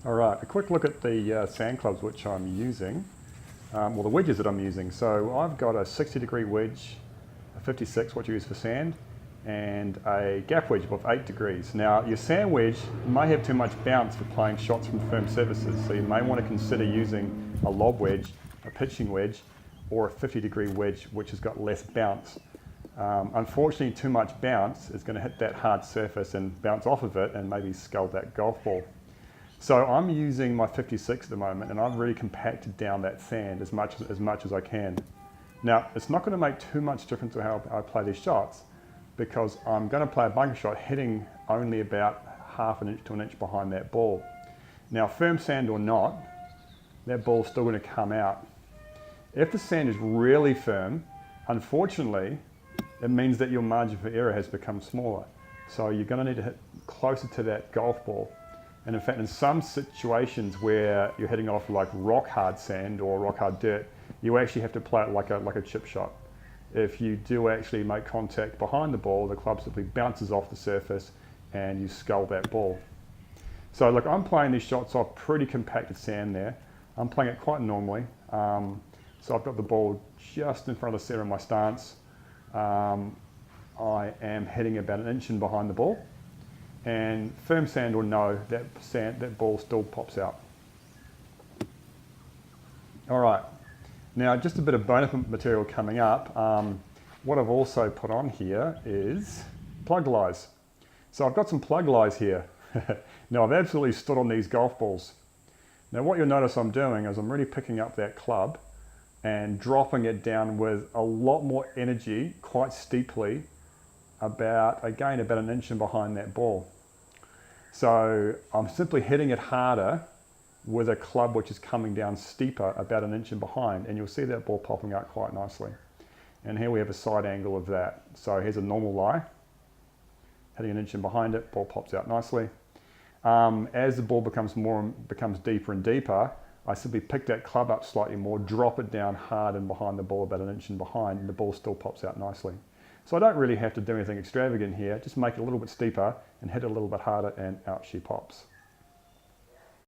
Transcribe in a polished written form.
All right, a quick look at the sand clubs which I'm using, well the wedges that I'm using. So I've got a 60-degree wedge, a 56, what you use for sand, and a gap wedge of 8 degrees. Now your sand wedge may have too much bounce for playing shots from firm surfaces, so you may want to consider using a lob wedge, a pitching wedge, or a 50-degree wedge which has got less bounce. Unfortunately, too much bounce is going to hit that hard surface and bounce off of it and maybe scull that golf ball. So I'm using my 56 at the moment, and I've really compacted down that sand as much as I can. Now, it's not going to make too much difference to how I play these shots, because I'm going to play a bunker shot hitting only about half an inch to an inch behind that ball. Now, firm sand or not, that ball's still going to come out. If the sand is really firm, unfortunately, it means that your margin for error has become smaller. So you're going to need to hit closer to that golf ball. And in fact, in some situations where you're hitting off like rock hard sand or rock hard dirt, you actually have to play it like a chip shot. If you do actually make contact behind the ball, the club simply bounces off the surface and you scull that ball. So look, I'm playing these shots off pretty compacted sand there. I'm playing it quite normally. So I've got the ball just in front of the center of my stance. I am hitting about an inch in behind the ball. And firm sand or no, that ball still pops out. All right, now just a bit of bonus material coming up. What I've also put on here is plug lies. So I've got some plug lies here. Now I've absolutely stood on these golf balls. Now what you'll notice I'm doing is I'm really picking up that club and dropping it down with a lot more energy, quite steeply, about an inch in behind that ball. So I'm simply hitting it harder with a club which is coming down steeper, about an inch in behind, and you'll see that ball popping out quite nicely. And here we have a side angle of that. So here's a normal lie, hitting an inch in behind it, ball pops out nicely. As the ball becomes deeper and deeper, I simply pick that club up slightly more, drop it down hard and behind the ball, about an inch in behind, and the ball still pops out nicely. So I don't really have to do anything extravagant here, just make it a little bit steeper and hit it a little bit harder, and out she pops.